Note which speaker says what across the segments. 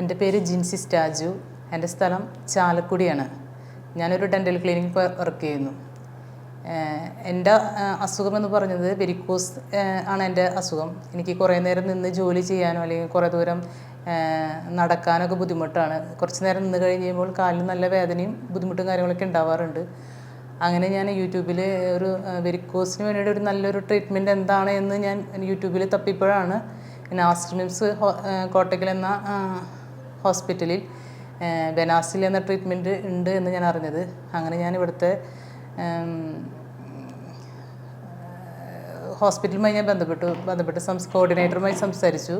Speaker 1: എൻ്റെ പേര് ജിൻസി സ്റ്റാജു. എൻ്റെ സ്ഥലം ചാലക്കുടിയാണ്. ഞാനൊരു ഡെൻ്റൽ ക്ലിനിക്കിൽ വർക്ക് ചെയ്യുന്നു. എൻ്റെ അസുഖമെന്ന് പറഞ്ഞത് വെരിക്കോസ് ആണ് എൻ്റെ അസുഖം. എനിക്ക് കുറേ നേരം നിന്ന് ജോലി ചെയ്യാനോ അല്ലെങ്കിൽ കുറേ ദൂരം നടക്കാനൊക്കെ ബുദ്ധിമുട്ടാണ്. കുറച്ച് നേരം നിന്ന് കഴിയുമ്പോൾ കാലിന് നല്ല വേദനയും ബുദ്ധിമുട്ടും കാര്യങ്ങളൊക്കെ ഉണ്ടാവാറുണ്ട്. അങ്ങനെ ഞാൻ യൂട്യൂബിൽ ഒരു വെരിക്കോസിന് വേണ്ടിയിട്ട് ഒരു നല്ലൊരു ട്രീറ്റ്മെൻറ്റ് എന്താണ് എന്ന് ഞാൻ യൂട്യൂബിൽ തപ്പിയപ്പോഴാണ് നാസ്റ്റർ മിംസ് കോട്ടക്കൽ എന്ന ഹോസ്പിറ്റലിൽ ബെനാസിൽ എന്ന ട്രീറ്റ്മെൻറ്റ് ഉണ്ട് എന്ന് ഞാൻ അറിഞ്ഞത്. അങ്ങനെ ഞാൻ ഇവിടുത്തെ ഹോസ്പിറ്റലുമായി ഞാൻ ബന്ധപ്പെട്ട് കോർഡിനേറ്ററുമായി സംസാരിച്ചു.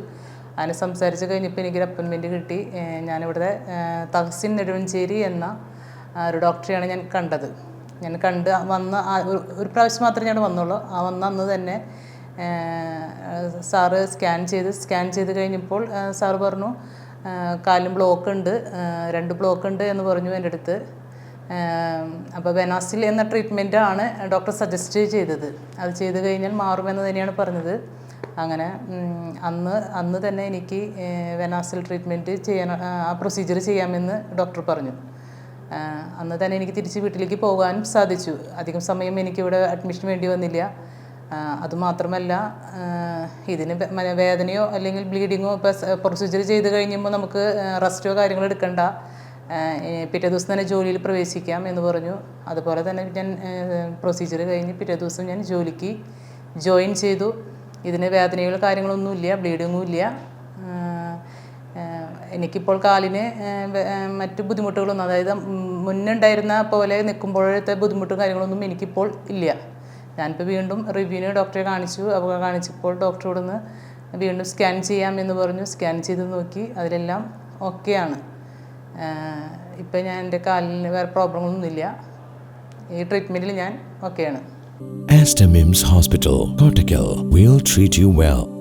Speaker 1: അങ്ങനെ സംസാരിച്ച് കഴിഞ്ഞപ്പോൾ എനിക്കൊരു അപ്പോയിൻമെൻറ്റ് കിട്ടി. ഞാനിവിടെ തഹസിൻ നെടുവഞ്ചേരി എന്ന ഒരു ഡോക്ടറെയാണ് ഞാൻ കണ്ടത്. ഞാൻ വന്ന ഒരു പ്രാവശ്യം മാത്രമേ ഞാൻ വന്നുള്ളൂ. വന്ന അന്ന് തന്നെ സാറ് സ്കാൻ ചെയ്ത് കഴിഞ്ഞപ്പോൾ സാറ് പറഞ്ഞു കാലിന് ബ്ലോക്ക് ഉണ്ട്, 2 ബ്ലോക്ക് ഉണ്ട് എന്ന് പറഞ്ഞു എൻ്റെ അടുത്ത്. അപ്പോൾ ബെനാസിൽ എന്ന ട്രീറ്റ്മെൻറ്റാണ് ഡോക്ടർ സജസ്റ്റ് ചെയ്തത്. അത് ചെയ്ത് കഴിഞ്ഞാൽ മാറുമെന്ന് തന്നെയാണ് പറഞ്ഞത്. അങ്ങനെ അന്ന് തന്നെ എനിക്ക് ബെനാസിൽ ട്രീറ്റ്മെൻറ്റ് ആ പ്രൊസീജിയർ ചെയ്യാമെന്ന് ഡോക്ടർ പറഞ്ഞു. അന്ന് തന്നെ എനിക്ക് തിരിച്ച് വീട്ടിലേക്ക് പോകാനും സാധിച്ചു. അധികം സമയം എനിക്കിവിടെ അഡ്മിഷൻ വേണ്ടി വന്നില്ല. അതുമാത്രമല്ല, ഇതിന് വേദനയോ അല്ലെങ്കിൽ ബ്ലീഡിങ്ങോ ഇപ്പോൾ പ്രൊസീജിയർ ചെയ്ത് കഴിയുമ്പോൾ നമുക്ക് റെസ്റ്റോ കാര്യങ്ങളോ എടുക്കണ്ട, പിറ്റേ ദിവസം തന്നെ ജോലിയിൽ പ്രവേശിക്കാം എന്ന് പറഞ്ഞു. അതുപോലെ തന്നെ ഞാൻ പ്രൊസീജിയർ കഴിഞ്ഞ് പിറ്റേ ദിവസം ഞാൻ ജോലിക്ക് ജോയിൻ ചെയ്തു. ഇതിന് വേദനയോ കാര്യങ്ങളൊന്നുമില്ല, ബ്ലീഡിങ്ങും ഇല്ല. എനിക്കിപ്പോൾ കാലിന് മറ്റു ബുദ്ധിമുട്ടുകളൊന്നും, അതായത് മുന്നുണ്ടായിരുന്ന പോലെ നിൽക്കുമ്പോഴത്തെ ബുദ്ധിമുട്ടും കാര്യങ്ങളൊന്നും എനിക്കിപ്പോൾ ഇല്ല. ഞാനിപ്പോൾ വീണ്ടും റിവ്യൂവിന് ഡോക്ടറെ കാണിച്ചപ്പോൾ ഡോക്ടറോടൊന്ന് വീണ്ടും സ്കാൻ ചെയ്യാമെന്ന് പറഞ്ഞു. സ്കാൻ ചെയ്ത് നോക്കി, അതിലെല്ലാം ഓക്കെയാണ്. ഇപ്പം എൻ്റെ കാലിന് വേറെ പ്രോബ്ലങ്ങളൊന്നുമില്ല. ഈ ട്രീറ്റ്മെൻറ്റിൽ ഞാൻ ഓക്കെയാണ്.
Speaker 2: Aster MIMS Hospital, Kottakkal. We'll treat you well.